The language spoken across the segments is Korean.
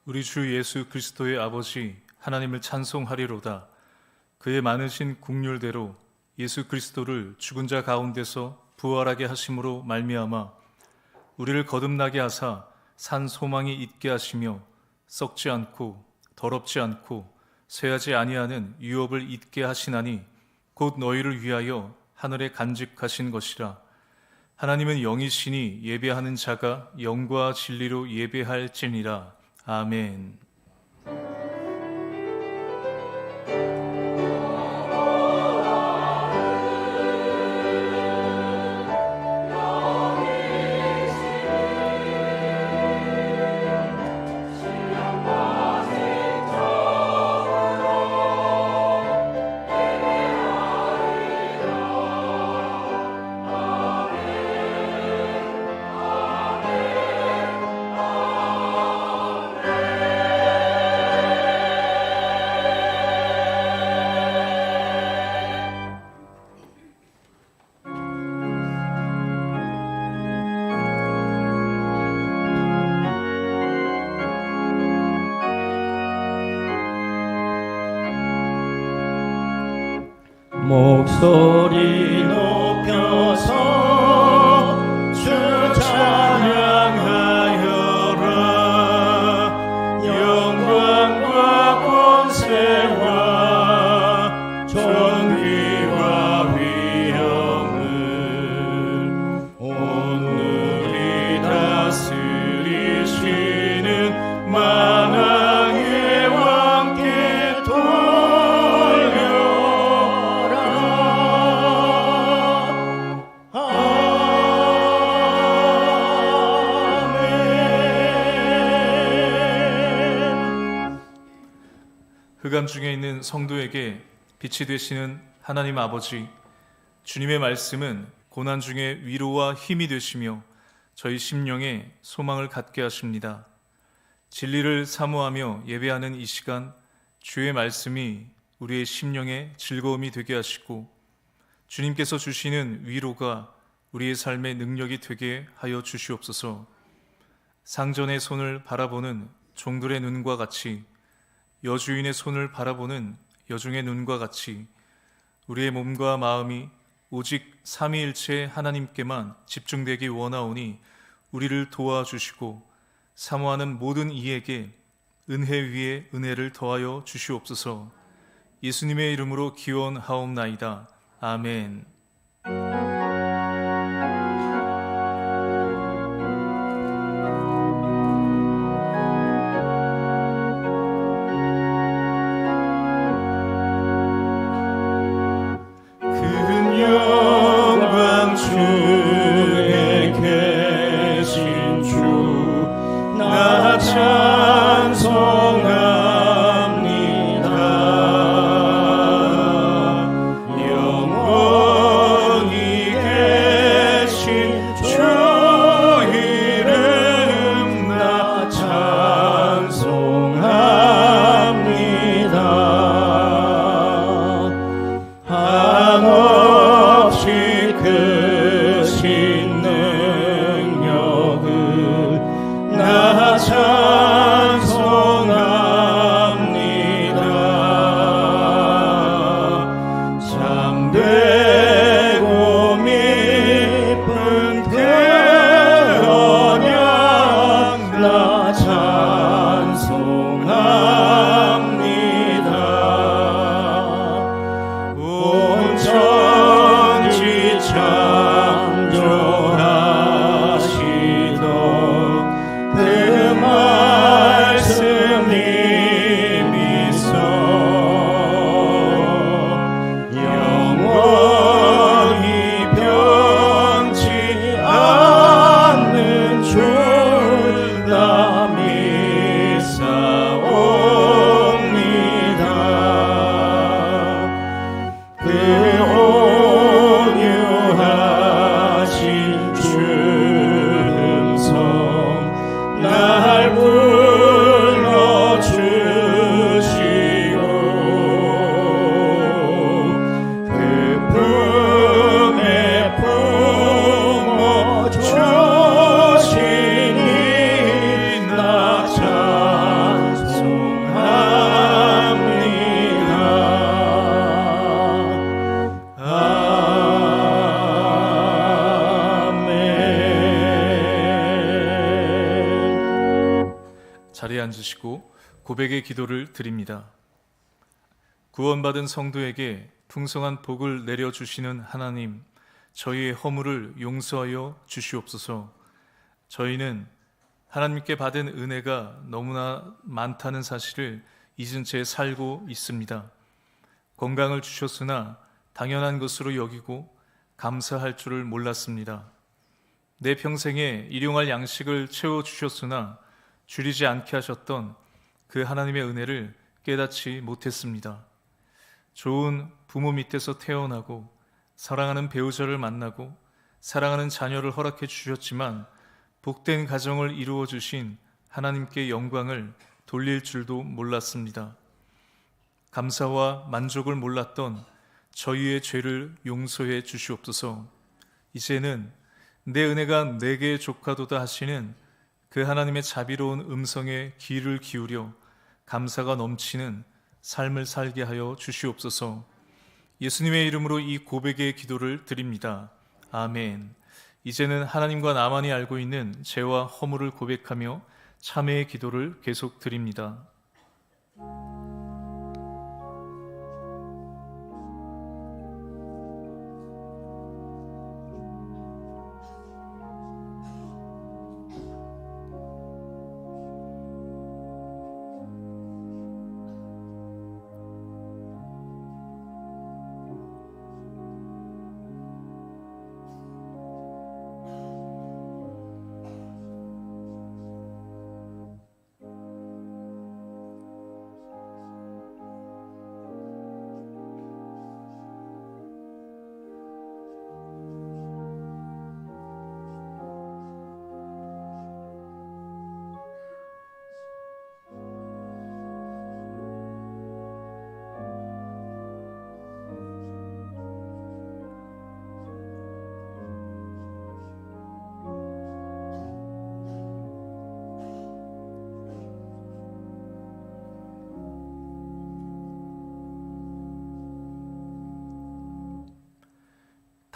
우리 주 예수 그리스도의 아버지 하나님을 찬송하리로다. 그의 많으신 긍휼대로 예수 그리스도를 죽은 자 가운데서 부활하게 하심으로 말미암아 우리를 거듭나게 하사 산 소망이 있게 하시며 썩지 않고 더럽지 않고 쇠하지 아니하는 유업을 잊게 하시나니 곧 너희를 위하여 하늘에 간직하신 것이라. 하나님은 영이시니 예배하는 자가 영과 진리로 예배할지니라. 아멘. 목소리 높여서 주 찬양하여라. 영광과 권세와 존귀와 위엄을 오늘이 다스리시는 만왕의 왕께 흑암 중에 있는 성도에게 빛이 되시는 하나님 아버지, 주님의 말씀은 고난 중에 위로와 힘이 되시며 저희 심령에 소망을 갖게 하십니다. 진리를 사모하며 예배하는 이 시간, 주의 말씀이 우리의 심령에 즐거움이 되게 하시고 주님께서 주시는 위로가 우리의 삶의 능력이 되게 하여 주시옵소서. 상전의 손을 바라보는 종들의 눈과 같이, 여주인의 손을 바라보는 여종의 눈과 같이 우리의 몸과 마음이 오직 삼위일체 하나님께만 집중되기 원하오니 우리를 도와주시고 사모하는 모든 이에게 은혜 위에 은혜를 더하여 주시옵소서. 예수님의 이름으로 기원하옵나이다. 아멘. 주에 계신 주 나 찬송합니다. 영원히 계신 주 이름 나 찬송합니다. 한없이 크신 능력을 나 찬송합니다. 자리에 앉으시고 고백의 기도를 드립니다. 구원받은 성도에게 풍성한 복을 내려주시는 하나님, 저희의 허물을 용서하여 주시옵소서. 저희는 하나님께 받은 은혜가 너무나 많다는 사실을 잊은 채 살고 있습니다. 건강을 주셨으나 당연한 것으로 여기고 감사할 줄을 몰랐습니다. 내 평생에 일용할 양식을 채워주셨으나 줄이지 않게 하셨던 그 하나님의 은혜를 깨닫지 못했습니다. 좋은 부모 밑에서 태어나고 사랑하는 배우자를 만나고 사랑하는 자녀를 허락해 주셨지만 복된 가정을 이루어 주신 하나님께 영광을 돌릴 줄도 몰랐습니다. 감사와 만족을 몰랐던 저희의 죄를 용서해 주시옵소서. 이제는 내 은혜가 내게 족하도다 하시는 그 하나님의 자비로운 음성에 귀를 기울여 감사가 넘치는 삶을 살게 하여 주시옵소서. 예수님의 이름으로 이 고백의 기도를 드립니다. 아멘. 이제는 하나님과 나만이 알고 있는 죄와 허물을 고백하며 참회의 기도를 계속 드립니다.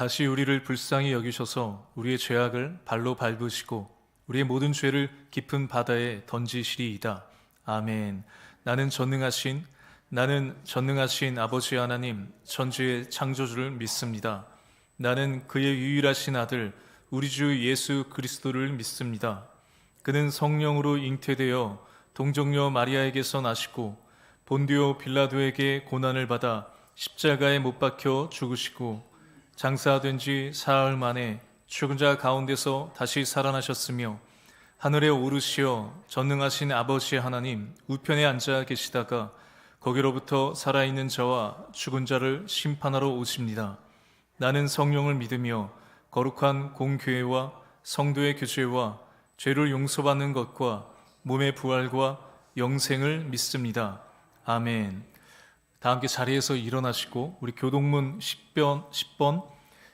다시 우리를 불쌍히 여기셔서 우리의 죄악을 발로 밟으시고 우리의 모든 죄를 깊은 바다에 던지시리이다. 아멘. 나는 전능하신 아버지 하나님, 천지의 창조주를 믿습니다. 나는 그의 유일하신 아들 우리 주 예수 그리스도를 믿습니다. 그는 성령으로 잉태되어 동정녀 마리아에게서 나시고 본디오 빌라도에게 고난을 받아 십자가에 못 박혀 죽으시고 장사된 지 사흘 만에 죽은 자 가운데서 다시 살아나셨으며 하늘에 오르시어 전능하신 아버지 하나님 우편에 앉아 계시다가 거기로부터 살아있는 자와 죽은 자를 심판하러 오십니다. 나는 성령을 믿으며 거룩한 공교회와 성도의 교제와 죄를 용서받는 것과 몸의 부활과 영생을 믿습니다. 아멘. 다 함께 자리에서 일어나시고 우리 교동문 10번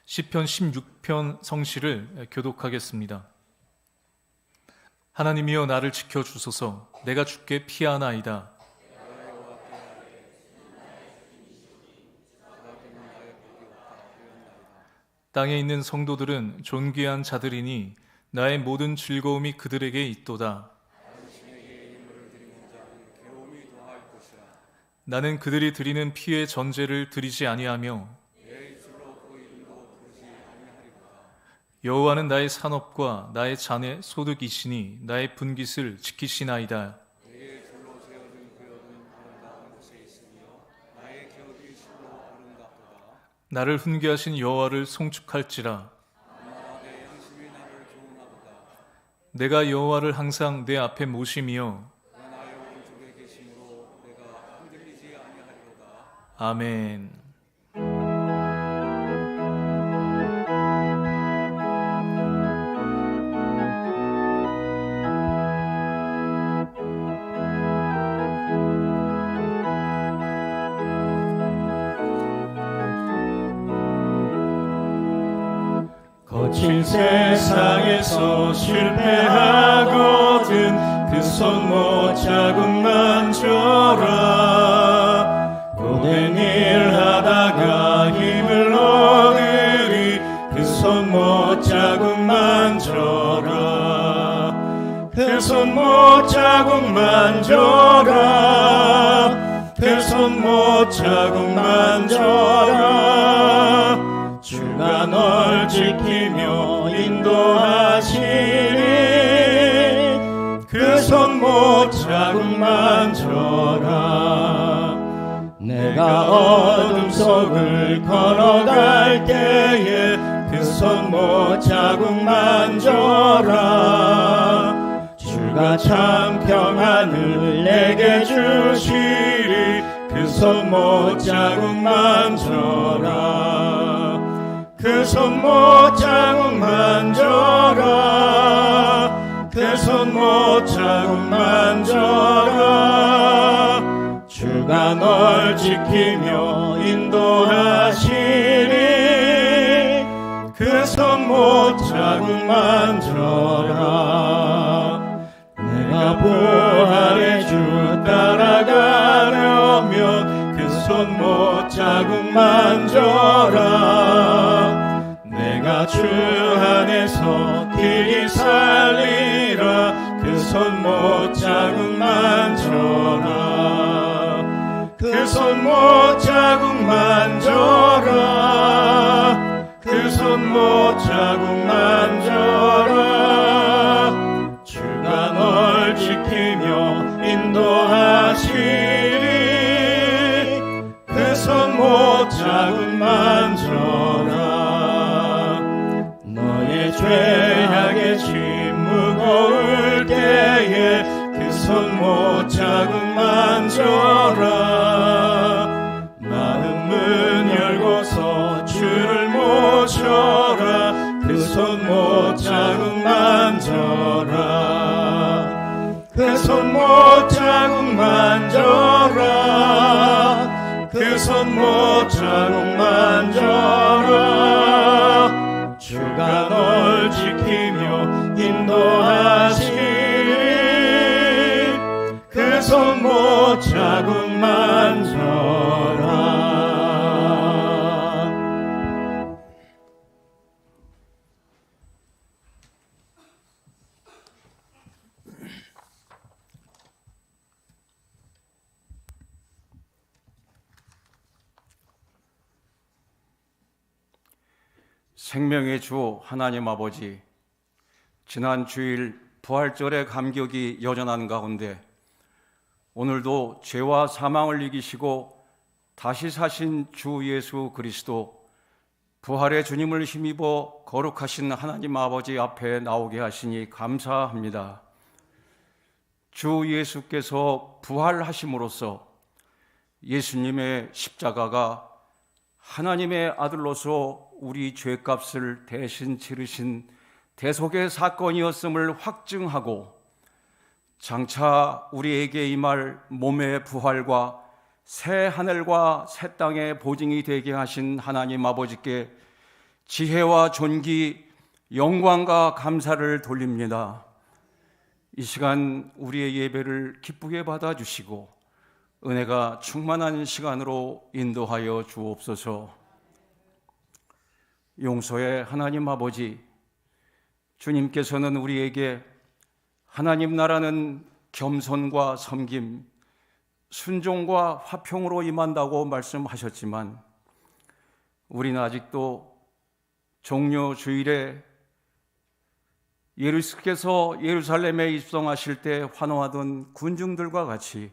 시편 16편 성시를 교독하겠습니다. 하나님이여 나를 지켜주소서. 내가 주께 피하나이다. 땅에 있는 성도들은 존귀한 자들이니 나의 모든 즐거움이 그들에게 있도다. 나는 그들이 드리는 피의 전제를 드리지 아니하며 여호와는 나의 산업과 나의 잔의 소득이시니 나의 분깃을 지키시나이다. 나를 훈계하신 여호와를 송축할지라. 내가 여호와를 항상 내 앞에 모심이여 아멘. 거친 세상에서 실패하거든 그 손 못 잡음만 줘라. 고된 일 하다가 힘을 얻으리 그 손 못 잡음만 줘라. 그 손못 자국 만져라. 그 손못 자국 만져라. 주가 널 지키며 인도하시리. 그 손못 자국 만져라. 내가 어둠 속을 걸어갈 때에 그 손못 자국 만져라. 주가 참 평안을 내게 주시리. 그 손못 자국 만져라. 그 손못 자국 만져라. 그 손못 자국 만져라. 주가 널 지키며 인도하시리. 그 손못 자국 만져라. 내가 부활의 주 따라가려면 그 손못 자국 만져라. 내가 주 안에서 길이 살리라. 그 손못 자국 만져라. 그 손못 자국 만져라. 그 손못 자국 만져라. 주가 널 지키며 인도하시리. 그 손못 자국 만져라. 너의 죄악의 짐 무거울 때에 그 손못 자국 만져라. 마음 문 열고서 주를 모셔라. 그 손못 자국 만져라. 그 손못 자국 만져라. 그 손못 자국 만져라. 주가 널 지키며 인도하시리. 그 손못 자국 만져라. 생명의 주 하나님 아버지, 지난 주일 부활절의 감격이 여전한 가운데 오늘도 죄와 사망을 이기시고 다시 사신 주 예수 그리스도, 부활의 주님을 힘입어 거룩하신 하나님 아버지 앞에 나오게 하시니 감사합니다. 주 예수께서 부활하심으로써 예수님의 십자가가 하나님의 아들로서 우리 죄값을 대신 치르신 대속의 사건이었음을 확증하고 장차 우리에게 임할 몸의 부활과 새 하늘과 새 땅의 보증이 되게 하신 하나님 아버지께 지혜와 존귀, 영광과 감사를 돌립니다. 이 시간 우리의 예배를 기쁘게 받아주시고 은혜가 충만한 시간으로 인도하여 주옵소서. 용서의 하나님 아버지, 주님께서는 우리에게 하나님 나라는 겸손과 섬김, 순종과 화평으로 임한다고 말씀하셨지만 우리는 아직도 종려 주일에 예수께서 예루살렘에 입성하실 때 환호하던 군중들과 같이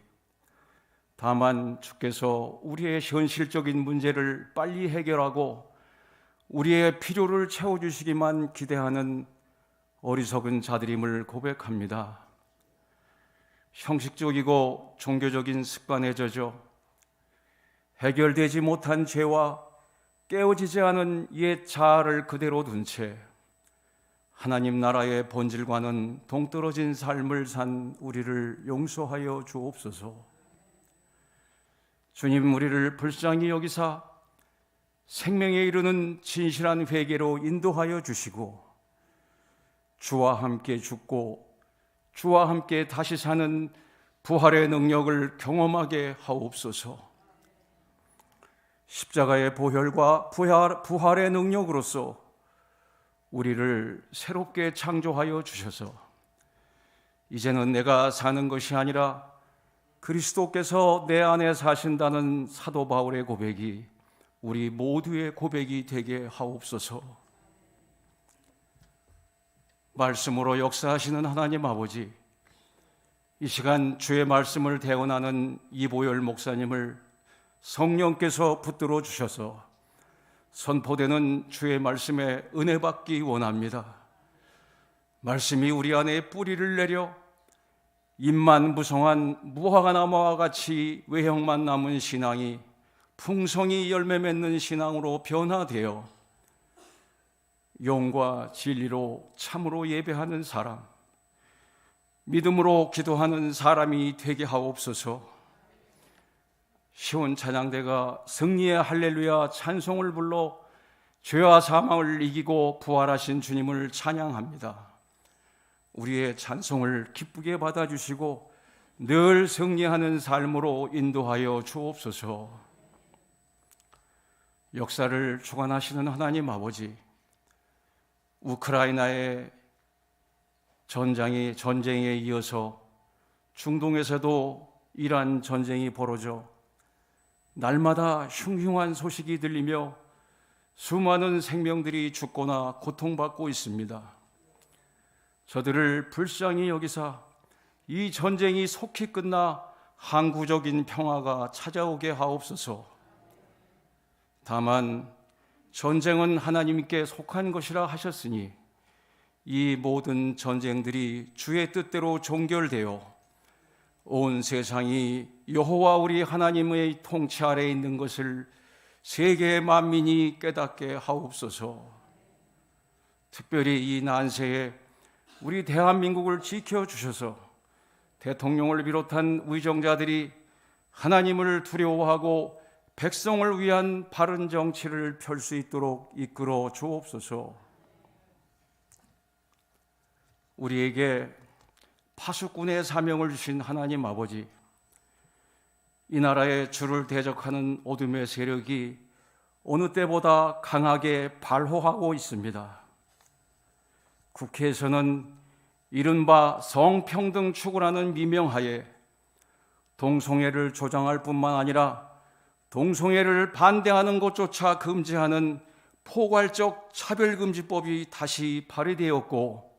다만 주께서 우리의 현실적인 문제를 빨리 해결하고 우리의 필요를 채워주시기만 기대하는 어리석은 자들임을 고백합니다. 형식적이고 종교적인 습관에 젖어 해결되지 못한 죄와 깨어지지 않은 옛 자아를 그대로 둔 채 하나님 나라의 본질과는 동떨어진 삶을 산 우리를 용서하여 주옵소서. 주님, 우리를 불쌍히 여기사 생명에 이르는 진실한 회개로 인도하여 주시고 주와 함께 죽고 주와 함께 다시 사는 부활의 능력을 경험하게 하옵소서. 십자가의 보혈과 부활의 능력으로서 우리를 새롭게 창조하여 주셔서 이제는 내가 사는 것이 아니라 그리스도께서 내 안에 사신다는 사도 바울의 고백이 우리 모두의 고백이 되게 하옵소서. 말씀으로 역사하시는 하나님 아버지, 이 시간 주의 말씀을 대언하는 이보열 목사님을 성령께서 붙들어 주셔서 선포되는 주의 말씀에 은혜 받기 원합니다. 말씀이 우리 안에 뿌리를 내려 잎만 무성한 무화과나무와 같이 외형만 남은 신앙이 풍성히 열매 맺는 신앙으로 변화되어 용과 진리로 참으로 예배하는 사람, 믿음으로 기도하는 사람이 되게 하옵소서. 시온 찬양대가 승리의 할렐루야 찬송을 불러 죄와 사망을 이기고 부활하신 주님을 찬양합니다. 우리의 찬송을 기쁘게 받아주시고 늘 승리하는 삶으로 인도하여 주옵소서. 역사를 주관하시는 하나님 아버지, 우크라이나의 전쟁에 이어서 중동에서도 이란 전쟁이 벌어져 날마다 흉흉한 소식이 들리며 수많은 생명들이 죽거나 고통받고 있습니다. 저들을 불쌍히 여기사 이 전쟁이 속히 끝나 항구적인 평화가 찾아오게 하옵소서. 다만 전쟁은 하나님께 속한 것이라 하셨으니 이 모든 전쟁들이 주의 뜻대로 종결되어 온 세상이 여호와 우리 하나님의 통치 아래에 있는 것을 세계 만민이 깨닫게 하옵소서. 특별히 이 난세에 우리 대한민국을 지켜주셔서 대통령을 비롯한 위정자들이 하나님을 두려워하고 백성을 위한 바른 정치를 펼 수 있도록 이끌어 주옵소서. 우리에게 파수꾼의 사명을 주신 하나님 아버지, 이 나라의 주를 대적하는 어둠의 세력이 어느 때보다 강하게 발호하고 있습니다. 국회에서는 이른바 성평등 추구라는 미명하에 동성애를 조장할 뿐만 아니라 동성애를 반대하는 것조차 금지하는 포괄적 차별금지법이 다시 발의되었고,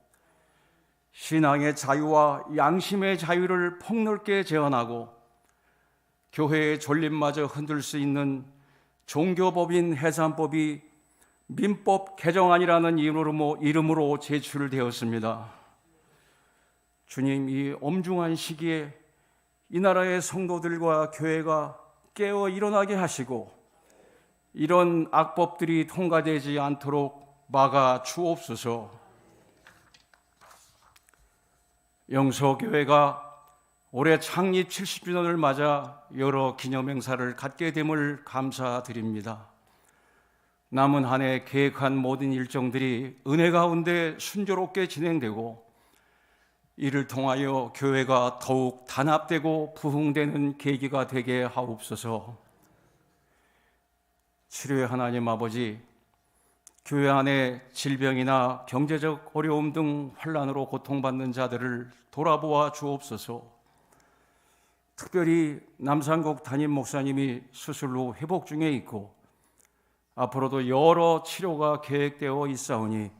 신앙의 자유와 양심의 자유를 폭넓게 제한하고 교회의 존립마저 흔들 수 있는 종교법인 해산법이 민법 개정안이라는 이름으로 제출되었습니다. 주님, 이 엄중한 시기에 이 나라의 성도들과 교회가 깨어 일어나게 하시고 이런 악법들이 통과되지 않도록 막아 주옵소서. 영서교회가 올해 창립 70주년을 맞아 여러 기념행사를 갖게 됨을 감사드립니다. 남은 한 해 계획한 모든 일정들이 은혜 가운데 순조롭게 진행되고 이를 통하여 교회가 더욱 단합되고 부흥되는 계기가 되게 하옵소서. 치료의 하나님 아버지, 교회 안에 질병이나 경제적 어려움 등 환난으로 고통받는 자들을 돌아보아 주옵소서. 특별히 남산국 담임 목사님이 수술 후 회복 중에 있고 앞으로도 여러 치료가 계획되어 있사오니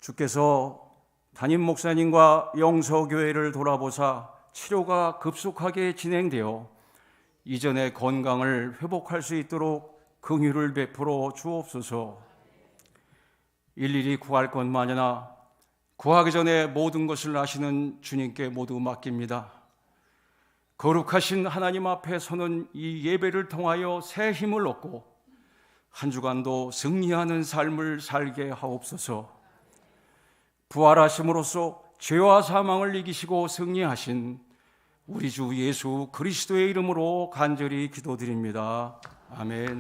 주께서 담임 목사님과 영서교회를 돌아보사 치료가 급속하게 진행되어 이전의 건강을 회복할 수 있도록 긍휼을 베풀어 주옵소서. 일일이 구할 것만 아니라 구하기 전에 모든 것을 아시는 주님께 모두 맡깁니다. 거룩하신 하나님 앞에 서는 이 예배를 통하여 새 힘을 얻고 한 주간도 승리하는 삶을 살게 하옵소서. 부활하심으로써 죄와 사망을 이기시고 승리하신 우리 주 예수 그리스도의 이름으로 간절히 기도드립니다. 아멘.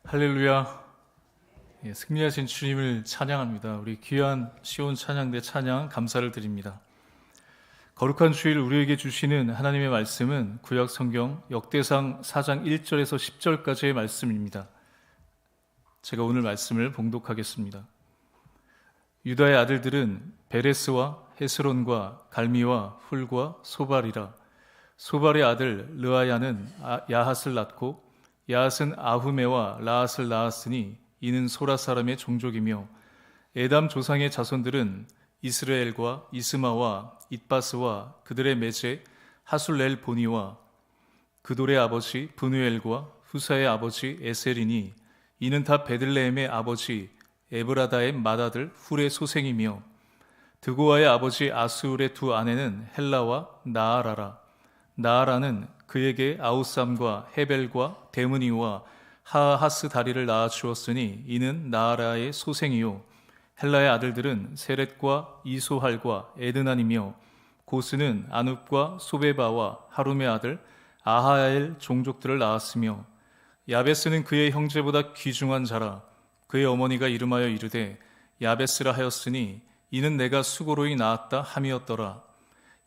할렐루야. 예, 승리하신 주님을 찬양합니다. 우리 귀한 시온 찬양대 찬양 감사를 드립니다. 거룩한 주일 우리에게 주시는 하나님의 말씀은 구약 성경 역대상 4장 1절에서 10절까지의 말씀입니다. 제가 오늘 말씀을 봉독하겠습니다. 유다의 아들들은 베레스와 헤스론과 갈미와 훌과 소발이라. 소발의 아들 르아야는 야핫을 낳고 야핫은 아후메와 라핫을 낳았으니 이는 소라 사람의 종족이며 에담 조상의 자손들은 이스라엘과 이스마와 잇바스와 그들의 매제 하술렐 보니와 그돌의 아버지 브누엘과 후사의 아버지 에셀이니 이는 다 베들레헴의 아버지 에브라다의 맏아들 훌의 소생이며 드고아의 아버지 아스울의 두 아내는 헬라와 나아라라. 나아라는 그에게 아우삼과 헤벨과 데므니와 하하스 다리를 낳아 주었으니 이는 나아라의 소생이요 헬라의 아들들은 세렛과 이소할과 에드난이며 고스는 아눕과 소베바와 하룸의 아들 아하엘 종족들을 낳았으며 야베스는 그의 형제보다 귀중한 자라. 그의 어머니가 이름하여 이르되 야베스라 하였으니 이는 내가 수고로이 낳았다 함이었더라.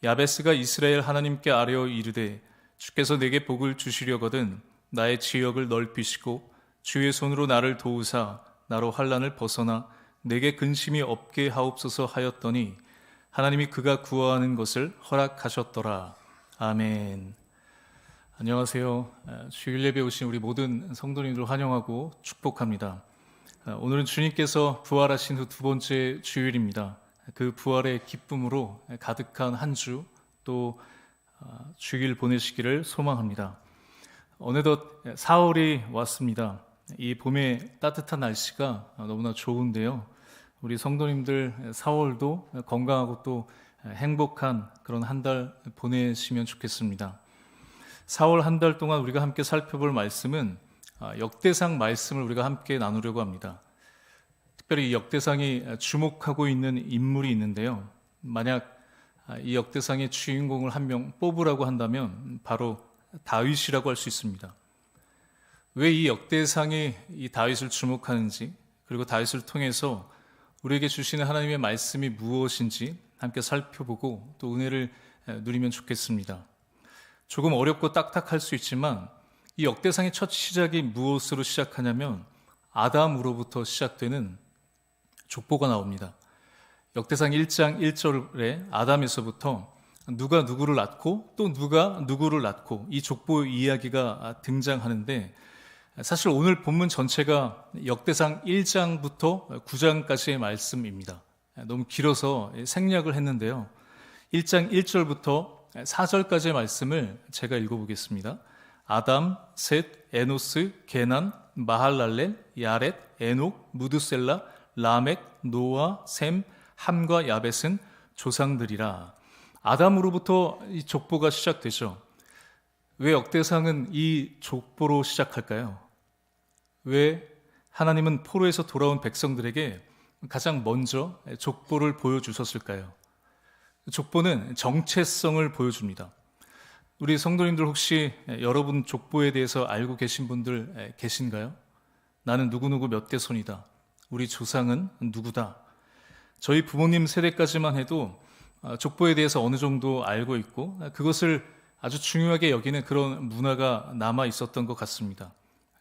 야베스가 이스라엘 하나님께 아뢰어 이르되 주께서 내게 복을 주시려거든 나의 지역을 넓히시고 주의 손으로 나를 도우사 나로 환난을 벗어나 내게 근심이 없게 하옵소서 하였더니 하나님이 그가 구하는 것을 허락하셨더라. 아멘. 안녕하세요. 주일 예배 오신 우리 모든 성도님들 환영하고 축복합니다. 오늘은 주님께서 부활하신 후 두 번째 주일입니다. 그 부활의 기쁨으로 가득한 한 주 또 주일 보내시기를 소망합니다. 어느덧 4월이 왔습니다. 이 봄의 따뜻한 날씨가 너무나 좋은데요. 우리 성도님들 4월도 건강하고 또 행복한 그런 한 달 보내시면 좋겠습니다. 4월 한 달 동안 우리가 함께 살펴볼 말씀은 역대상 말씀을 우리가 함께 나누려고 합니다. 특별히 이 역대상이 주목하고 있는 인물이 있는데요. 만약 이 역대상의 주인공을 한 명 뽑으라고 한다면 바로 다윗이라고 할 수 있습니다. 왜 이 역대상이 이 다윗을 주목하는지, 그리고 다윗을 통해서 우리에게 주시는 하나님의 말씀이 무엇인지 함께 살펴보고 또 은혜를 누리면 좋겠습니다. 조금 어렵고 딱딱할 수 있지만 이 역대상의 첫 시작이 무엇으로 시작하냐면 아담으로부터 시작되는 족보가 나옵니다. 역대상 1장 1절에 아담에서부터 누가 누구를 낳고 또 누가 누구를 낳고 이 족보 이야기가 등장하는데 사실 오늘 본문 전체가 역대상 1장부터 9장까지의 말씀입니다. 너무 길어서 생략을 했는데요. 1장 1절부터 4절까지의 말씀을 제가 읽어보겠습니다. 아담, 셋, 에노스, 게난, 마할랄렐, 야렛, 에녹, 무드셀라, 라멕, 노아, 셈, 함과 야벳은 조상들이라. 아담으로부터 이 족보가 시작되죠. 왜 역대상은 이 족보로 시작할까요? 왜 하나님은 포로에서 돌아온 백성들에게 가장 먼저 족보를 보여주셨을까요? 족보는 정체성을 보여줍니다. 우리 성도님들 혹시 여러분 족보에 대해서 알고 계신 분들 계신가요? 나는 누구누구 몇 대 손이다. 우리 조상은 누구다. 저희 부모님 세대까지만 해도 족보에 대해서 어느 정도 알고 있고 그것을 아주 중요하게 여기는 그런 문화가 남아 있었던 것 같습니다.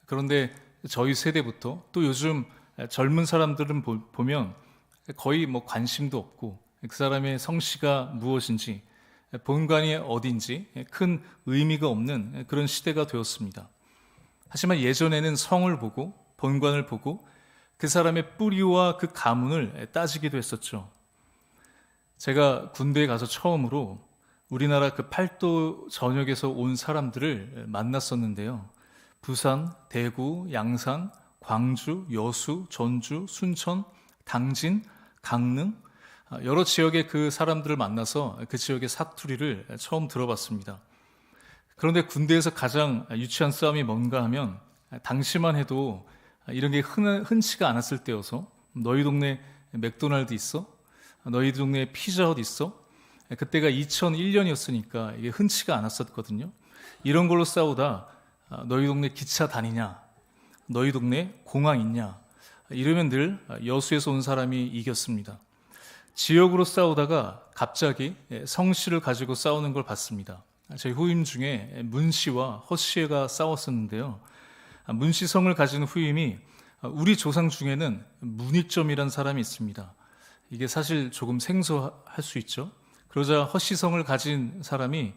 그런데 저희 세대부터 또 요즘 젊은 사람들은 보면 거의 관심도 없고 그 사람의 성씨가 무엇인지 본관이 어딘지 큰 의미가 없는 그런 시대가 되었습니다. 하지만 예전에는 성을 보고 본관을 보고 그 사람의 뿌리와 그 가문을 따지기도 했었죠. 제가 군대에 가서 처음으로 우리나라 그 팔도 전역에서 온 사람들을 만났었는데요. 부산, 대구, 양산, 광주, 여수, 전주, 순천, 당진, 강릉 여러 지역의 그 사람들을 만나서 그 지역의 사투리를 처음 들어봤습니다. 그런데 군대에서 가장 유치한 싸움이 뭔가 하면 당시만 해도 이런 게 흔치가 않았을 때여서 너희 동네 맥도날드 있어? 너희 동네 피자헛 있어? 그때가 2001년이었으니까 이게 흔치가 않았었거든요. 이런 걸로 싸우다 너희 동네 기차 다니냐? 너희 동네 공항 있냐? 이러면 늘 여수에서 온 사람이 이겼습니다. 지역으로 싸우다가 갑자기 성씨를 가지고 싸우는 걸 봤습니다. 저희 후임 중에 문 씨와 허 씨가 싸웠었는데요. 문 씨 성을 가진 후임이 우리 조상 중에는 문익점이라는 사람이 있습니다. 이게 사실 조금 생소할 수 있죠. 그러자 허 씨 성을 가진 사람이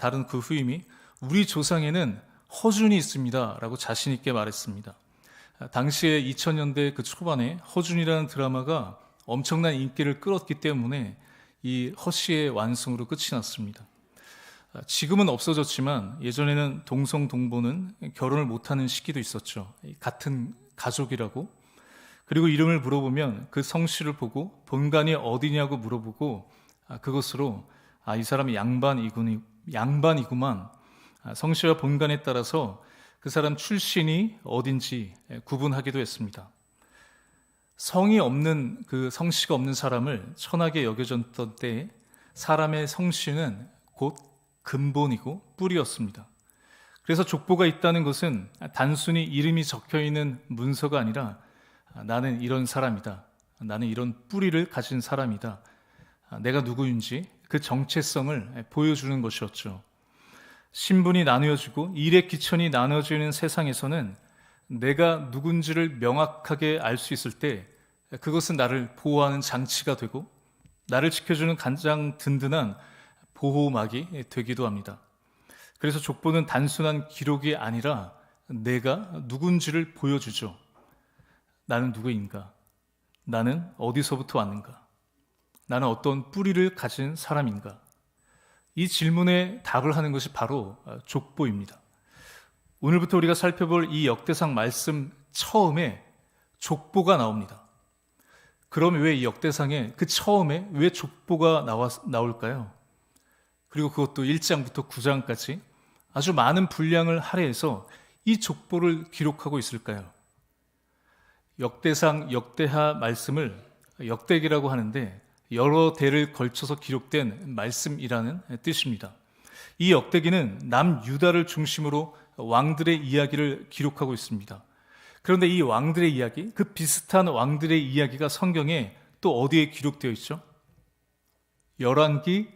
다른 그 후임이 우리 조상에는 허준이 있습니다 라고 자신 있게 말했습니다. 당시에 2000년대 그 초반에 허준이라는 드라마가 엄청난 인기를 끌었기 때문에 이 허 씨의 완승으로 끝이 났습니다. 지금은 없어졌지만 예전에는 동성동보는 결혼을 못하는 시기도 있었죠. 같은 가족이라고. 그리고 이름을 물어보면 그 성씨를 보고 본관이 어디냐고 물어보고 그것으로 이 사람이 양반이구만. 성씨와 본관에 따라서 그 사람 출신이 어딘지 구분하기도 했습니다. 성이 없는 그 성씨가 없는 사람을 천하게 여겨졌던 때에 사람의 성씨는 곧 근본이고 뿌리였습니다. 그래서 족보가 있다는 것은 단순히 이름이 적혀 있는 문서가 아니라 나는 이런 사람이다. 나는 이런 뿌리를 가진 사람이다. 내가 누구인지 그 정체성을 보여주는 것이었죠. 신분이 나누어지고 일의 기천이 나눠지는 세상에서는 내가 누군지를 명확하게 알 수 있을 때 그것은 나를 보호하는 장치가 되고 나를 지켜주는 가장 든든한 보호막이 되기도 합니다. 그래서 족보는 단순한 기록이 아니라 내가 누군지를 보여주죠. 나는 누구인가? 나는 어디서부터 왔는가? 나는 어떤 뿌리를 가진 사람인가? 이 질문에 답을 하는 것이 바로 족보입니다. 오늘부터 우리가 살펴볼 이 역대상 말씀 처음에 족보가 나옵니다. 그럼 왜 이 역대상에 그 처음에 왜 족보가 나올까요? 그리고 그것도 1장부터 9장까지 아주 많은 분량을 할애해서 이 족보를 기록하고 있을까요? 역대상, 역대하 말씀을 역대기라고 하는데 여러 대를 걸쳐서 기록된 말씀이라는 뜻입니다. 이 역대기는 남유다를 중심으로 왕들의 이야기를 기록하고 있습니다. 그런데 이 왕들의 이야기, 그 비슷한 왕들의 이야기가 성경에 또 어디에 기록되어 있죠? 열왕기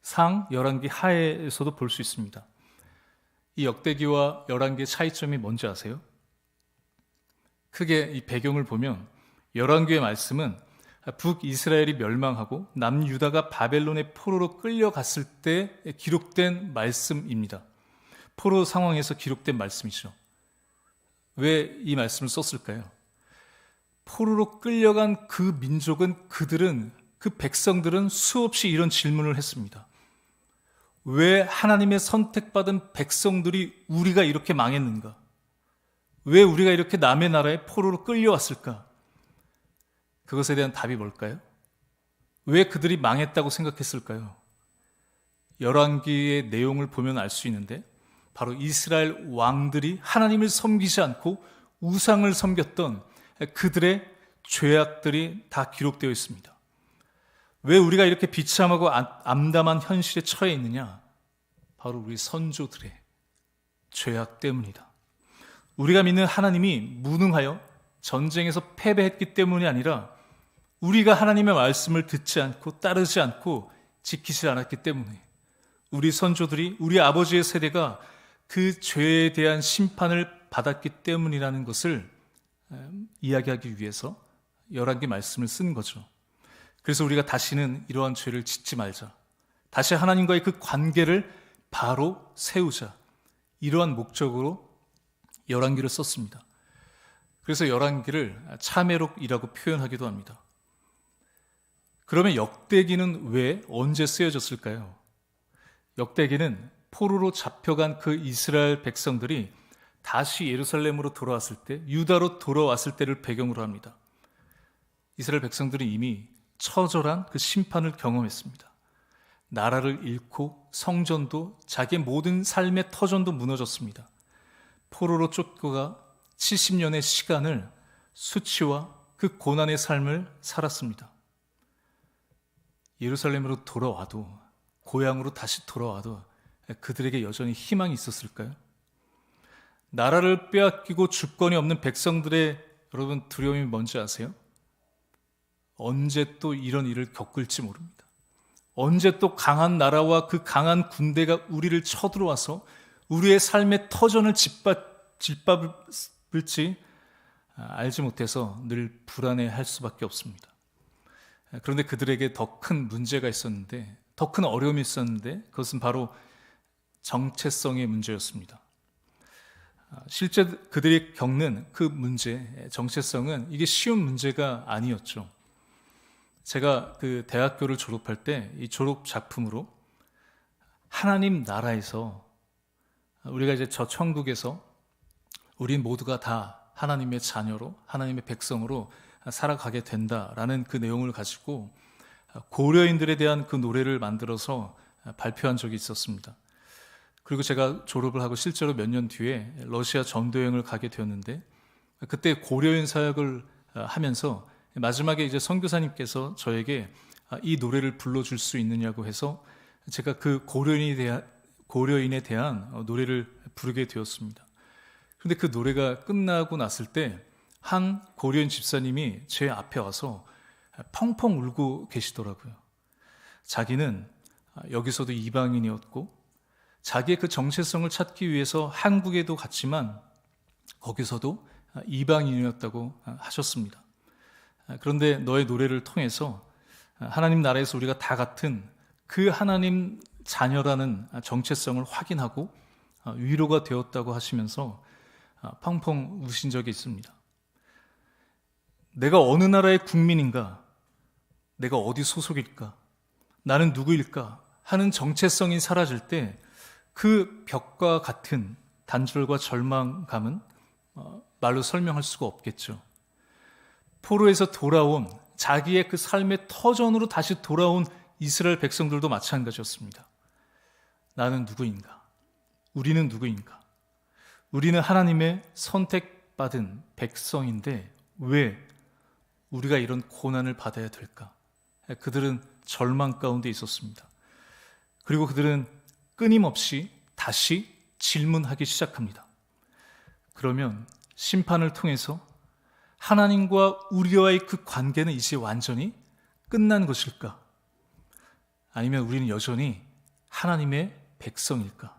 상, 열왕기 하에서도 볼 수 있습니다. 이 역대기와 열왕기의 차이점이 뭔지 아세요? 크게 이 배경을 보면 열왕기의 말씀은 북이스라엘이 멸망하고 남유다가 바벨론의 포로로 끌려갔을 때 기록된 말씀입니다. 포로 상황에서 기록된 말씀이죠. 왜 이 말씀을 썼을까요? 포로로 끌려간 그 민족은 그 백성들은 수없이 이런 질문을 했습니다. 왜 하나님의 선택받은 백성들이 우리가 이렇게 망했는가? 왜 우리가 이렇게 남의 나라에 포로로 끌려왔을까? 그것에 대한 답이 뭘까요? 왜 그들이 망했다고 생각했을까요? 열왕기의 내용을 보면 알 수 있는데 바로 이스라엘 왕들이 하나님을 섬기지 않고 우상을 섬겼던 그들의 죄악들이 다 기록되어 있습니다. 왜 우리가 이렇게 비참하고 암담한 현실에 처해 있느냐? 바로 우리 선조들의 죄악 때문이다. 우리가 믿는 하나님이 무능하여 전쟁에서 패배했기 때문이 아니라 우리가 하나님의 말씀을 듣지 않고 따르지 않고 지키지 않았기 때문에 우리 선조들이 우리 아버지의 세대가 그 죄에 대한 심판을 받았기 때문이라는 것을 이야기하기 위해서 열왕기 말씀을 쓴 거죠. 그래서 우리가 다시는 이러한 죄를 짓지 말자. 다시 하나님과의 그 관계를 바로 세우자. 이러한 목적으로 열왕기를 썼습니다. 그래서 열왕기를 참회록이라고 표현하기도 합니다. 그러면 역대기는 왜 언제 쓰여졌을까요? 역대기는 포로로 잡혀간 그 이스라엘 백성들이 다시 예루살렘으로 돌아왔을 때, 유다로 돌아왔을 때를 배경으로 합니다. 이스라엘 백성들이 이미 처절한 그 심판을 경험했습니다. 나라를 잃고 성전도 자기의 모든 삶의 터전도 무너졌습니다. 포로로 쫓겨가 70년의 시간을 수치와 그 고난의 삶을 살았습니다. 예루살렘으로 돌아와도, 고향으로 다시 돌아와도 그들에게 여전히 희망이 있었을까요? 나라를 빼앗기고 주권이 없는 백성들의 여러분 두려움이 뭔지 아세요? 언제 또 이런 일을 겪을지 모릅니다. 언제 또 강한 나라와 그 강한 군대가 우리를 쳐들어와서 우리의 삶의 터전을 짓밟을지 알지 못해서 늘 불안해할 수밖에 없습니다. 그런데 그들에게 더 큰 문제가 있었는데, 더 큰 어려움이 있었는데, 그것은 바로 정체성의 문제였습니다. 실제 그들이 겪는 그 문제, 정체성은 이게 쉬운 문제가 아니었죠. 제가 그 대학교를 졸업할 때 이 졸업 작품으로 하나님 나라에서 우리가 이제 저 천국에서 우린 모두가 다 하나님의 자녀로, 하나님의 백성으로 살아가게 된다라는 그 내용을 가지고 고려인들에 대한 그 노래를 만들어서 발표한 적이 있었습니다. 그리고 제가 졸업을 하고 실제로 몇 년 뒤에 러시아 전도여행을 가게 되었는데, 그때 고려인 사역을 하면서 마지막에 이제 선교사님께서 저에게 이 노래를 불러줄 수 있느냐고 해서 제가 그 고려인에 대한 노래를 부르게 되었습니다. 그런데 그 노래가 끝나고 났을 때 한 고려인 집사님이 제 앞에 와서 펑펑 울고 계시더라고요. 자기는 여기서도 이방인이었고 자기의 그 정체성을 찾기 위해서 한국에도 갔지만 거기서도 이방인이었다고 하셨습니다. 그런데 너의 노래를 통해서 하나님 나라에서 우리가 다 같은 그 하나님 자녀라는 정체성을 확인하고 위로가 되었다고 하시면서 펑펑 우신 적이 있습니다. 내가 어느 나라의 국민인가? 내가 어디 소속일까? 나는 누구일까? 하는 정체성이 사라질 때 그 벽과 같은 단절과 절망감은 말로 설명할 수가 없겠죠. 포로에서 돌아온 자기의 그 삶의 터전으로 다시 돌아온 이스라엘 백성들도 마찬가지였습니다. 나는 누구인가? 우리는 누구인가? 우리는 하나님의 선택받은 백성인데 왜 우리가 이런 고난을 받아야 될까? 그들은 절망 가운데 있었습니다. 그리고 그들은 끊임없이 다시 질문하기 시작합니다. 그러면 심판을 통해서 하나님과 우리와의 그 관계는 이제 완전히 끝난 것일까? 아니면 우리는 여전히 하나님의 백성일까?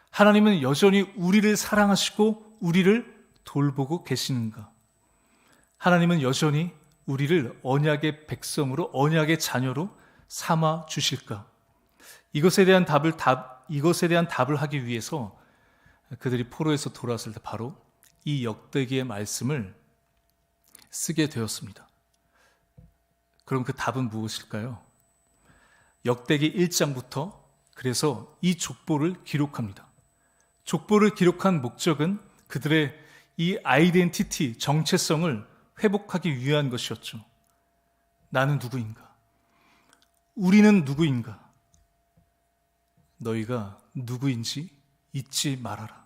하나님은 여전히 우리를 사랑하시고 우리를 돌보고 계시는가? 하나님은 여전히 우리를 언약의 백성으로, 언약의 자녀로 삼아 주실까? 이것에 대한 답을 하기 위해서 그들이 포로에서 돌아왔을 때 바로 이 역대기의 말씀을 쓰게 되었습니다. 그럼 그 답은 무엇일까요? 역대기 1장부터 그래서 이 족보를 기록합니다. 족보를 기록한 목적은 그들의 이 아이덴티티, 정체성을 회복하기 위한 것이었죠. 나는 누구인가? 우리는 누구인가? 너희가 누구인지 잊지 말아라.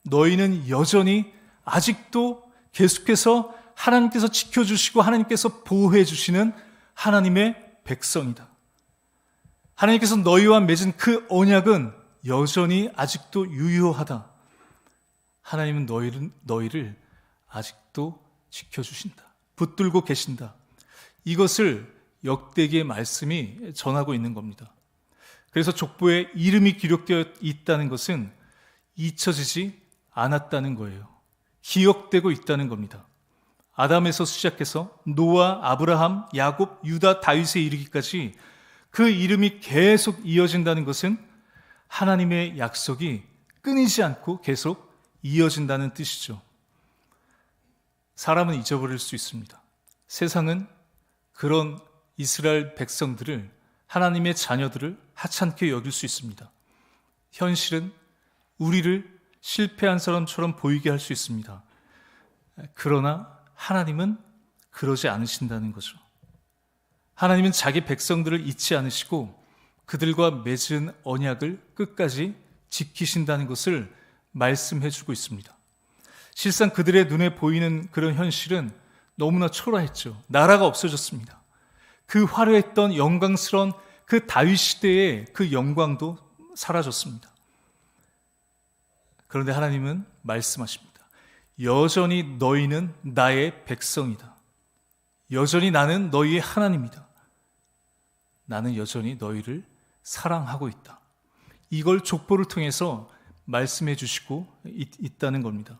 너희는 여전히 아직도 계속해서 하나님께서 지켜주시고 하나님께서 보호해 주시는 하나님의 백성이다. 하나님께서 너희와 맺은 그 언약은 여전히 아직도 유효하다. 하나님은 너희를 아직도 지켜주신다. 붙들고 계신다. 이것을 역대기의 말씀이 전하고 있는 겁니다. 그래서 족보에 이름이 기록되어 있다는 것은 잊혀지지 않았다는 거예요. 기억되고 있다는 겁니다. 아담에서 시작해서 노아, 아브라함, 야곱, 유다, 다윗에 이르기까지 그 이름이 계속 이어진다는 것은 하나님의 약속이 끊이지 않고 계속 이어진다는 뜻이죠. 사람은 잊어버릴 수 있습니다. 세상은 그런 이스라엘 백성들을, 하나님의 자녀들을 하찮게 여길 수 있습니다. 현실은 우리를 실패한 사람처럼 보이게 할 수 있습니다. 그러나 하나님은 그러지 않으신다는 거죠. 하나님은 자기 백성들을 잊지 않으시고 그들과 맺은 언약을 끝까지 지키신다는 것을 말씀해 주고 있습니다. 실상 그들의 눈에 보이는 그런 현실은 너무나 초라했죠. 나라가 없어졌습니다. 그 화려했던 영광스러운 그 다윗 시대의 그 영광도 사라졌습니다. 그런데 하나님은 말씀하십니다. 여전히 너희는 나의 백성이다. 여전히 나는 너희의 하나님이다. 나는 여전히 너희를 사랑하고 있다. 이걸 족보를 통해서 말씀해 주시고 있다는 겁니다.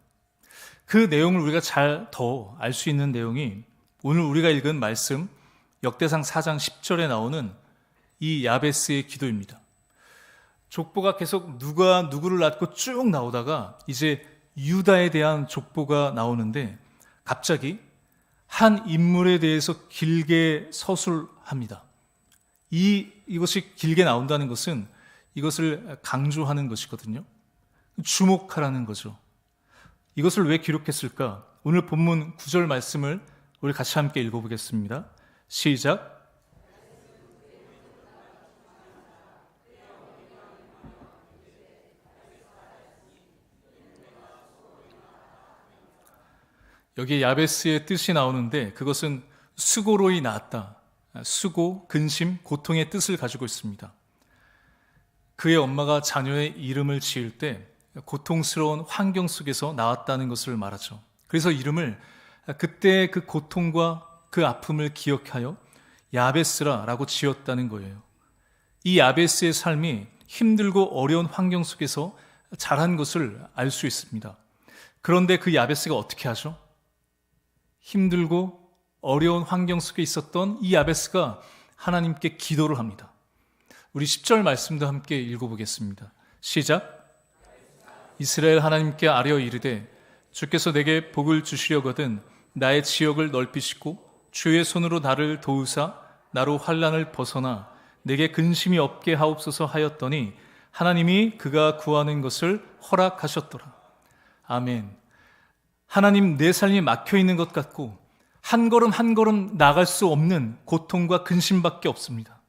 그 내용을 우리가 잘 더 알 수 있는 내용이 오늘 우리가 읽은 말씀 역대상 4장 10절에 나오는 이 야베스의 기도입니다. 족보가 계속 누가 누구를 낳고 쭉 나오다가 이제 유다에 대한 족보가 나오는데 갑자기 한 인물에 대해서 길게 서술합니다. 이것이 길게 나온다는 것은 이것을 강조하는 것이거든요. 주목하라는 거죠. 이것을 왜 기록했을까? 오늘 본문 9절 말씀을 우리 같이 함께 읽어보겠습니다. 시작. 여기 야베스의 뜻이 나오는데 그것은 수고로이 낳았다. 수고, 근심, 고통의 뜻을 가지고 있습니다. 그의 엄마가 자녀의 이름을 지을 때 고통스러운 환경 속에서 나왔다는 것을 말하죠. 그래서 이름을 그때 그 고통과 그 아픔을 기억하여 야베스라라고 지었다는 거예요. 이 야베스의 삶이 힘들고 어려운 환경 속에서 자란 것을 알 수 있습니다. 그런데 그 야베스가 어떻게 하죠? 힘들고 어려운 환경 속에 있었던 이 야베스가 하나님께 기도를 합니다. 우리 10절 말씀도 함께 읽어보겠습니다. 시작. 이스라엘 하나님께 아뢰어 이르되 주께서 내게 복을 주시려거든 나의 지역을 넓히시고 주의 손으로 나를 도우사 나로 환난을 벗어나 내게 근심이 없게 하옵소서 하였더니 하나님이 그가 구하는 것을 허락하셨더라. 아멘. 하나님, 내 삶이 막혀있는 것 같고 한 걸음 한 걸음 나갈 수 없는 고통과 근심밖에 없습니다.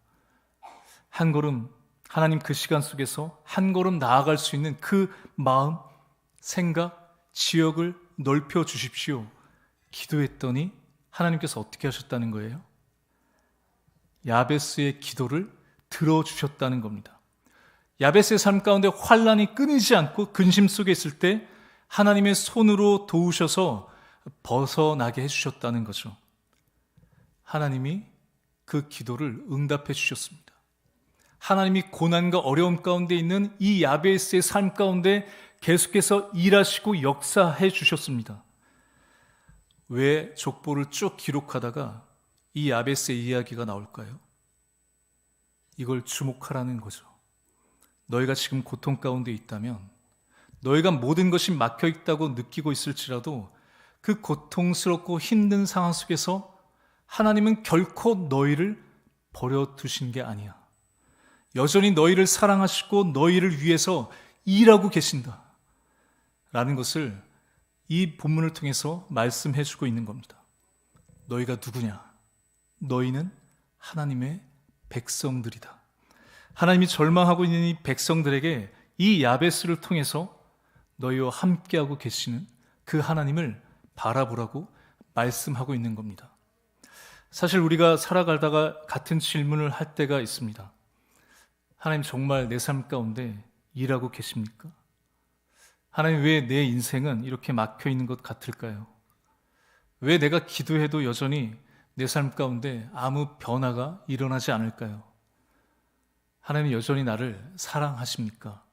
한 걸음, 하나님 그 시간 속에서 한 걸음 나아갈 수 있는 그 마음, 생각, 지역을 넓혀 주십시오. 기도했더니 하나님께서 어떻게 하셨다는 거예요? 야베스의 기도를 들어주셨다는 겁니다. 야베스의 삶 가운데 환난이 끊이지 않고 근심 속에 있을 때 하나님의 손으로 도우셔서 벗어나게 해주셨다는 거죠. 하나님이 그 기도를 응답해 주셨습니다. 하나님이 고난과 어려움 가운데 있는 이 야베스의 삶 가운데 계속해서 일하시고 역사해 주셨습니다. 왜 족보를 쭉 기록하다가 이 야베스의 이야기가 나올까요? 이걸 주목하라는 거죠. 너희가 지금 고통 가운데 있다면, 너희가 모든 것이 막혀 있다고 느끼고 있을지라도 그 고통스럽고 힘든 상황 속에서 하나님은 결코 너희를 버려두신 게 아니야. 여전히 너희를 사랑하시고 너희를 위해서 일하고 계신다 라는 것을 이 본문을 통해서 말씀해 주고 있는 겁니다. 너희가 누구냐? 너희는 하나님의 백성들이다. 하나님이 절망하고 있는 이 백성들에게 이 야베스를 통해서 너희와 함께하고 계시는 그 하나님을 바라보라고 말씀하고 있는 겁니다. 사실 우리가 살아가다가 같은 질문을 할 때가 있습니다. 하나님, 정말 내 삶 가운데 일하고 계십니까? 하나님, 왜 내 인생은 이렇게 막혀 있는 것 같을까요? 왜 내가 기도해도 여전히 내 삶 가운데 아무 변화가 일어나지 않을까요? 하나님, 여전히 나를 사랑하십니까?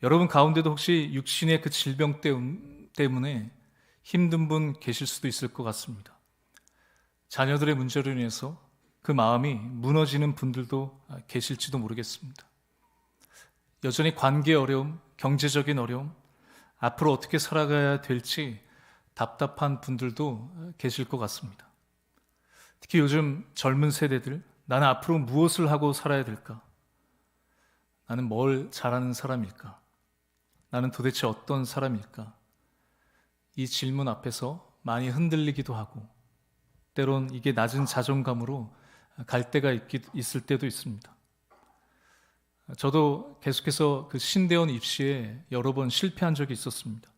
여러분 가운데도 혹시 육신의 그 질병 때문에 힘든 분 계실 수도 있을 것 같습니다. 자녀들의 문제로 인해서 그 마음이 무너지는 분들도 계실지도 모르겠습니다. 여전히 관계 어려움, 경제적인 어려움, 앞으로 어떻게 살아가야 될지 답답한 분들도 계실 것 같습니다. 특히 요즘 젊은 세대들, 나는 앞으로 무엇을 하고 살아야 될까? 나는 뭘 잘하는 사람일까? 나는 도대체 어떤 사람일까? 이 질문 앞에서 많이 흔들리기도 하고 때론 이게 낮은 자존감으로 갈 때가 있을 때도 있습니다. 저도 계속해서 그 신대원 입시에 여러 번 실패한 적이 있었습니다.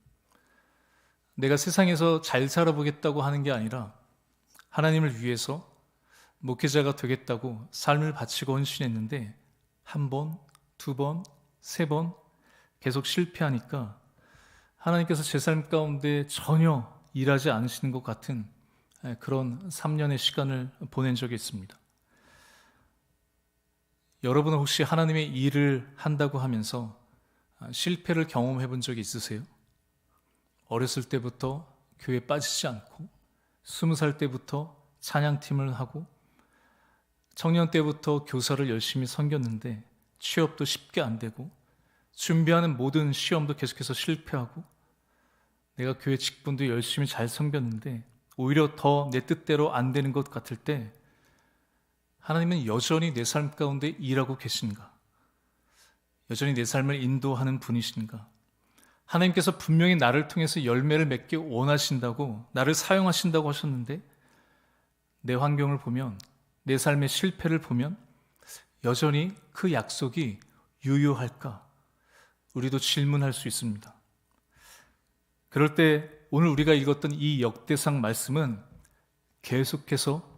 내가 세상에서 잘 살아보겠다고 하는 게 아니라 하나님을 위해서 목회자가 되겠다고 삶을 바치고 헌신했는데 한 번, 두 번, 세 번 계속 실패하니까 하나님께서 제 삶 가운데 전혀 일하지 않으시는 것 같은 그런 3년의 시간을 보낸 적이 있습니다. 여러분은 혹시 하나님의 일을 한다고 하면서 실패를 경험해 본 적이 있으세요? 어렸을 때부터 교회에 빠지지 않고 20살 때부터 찬양팀을 하고 청년 때부터 교사를 열심히 섬겼는데 취업도 쉽게 안 되고 준비하는 모든 시험도 계속해서 실패하고 내가 교회 직분도 열심히 잘 섬겼는데 오히려 더 내 뜻대로 안 되는 것 같을 때 하나님은 여전히 내 삶 가운데 일하고 계신가? 여전히 내 삶을 인도하는 분이신가? 하나님께서 분명히 나를 통해서 열매를 맺기 원하신다고, 나를 사용하신다고 하셨는데 내 환경을 보면, 내 삶의 실패를 보면 여전히 그 약속이 유효할까? 우리도 질문할 수 있습니다. 그럴 때 오늘 우리가 읽었던 이 역대상 말씀은 계속해서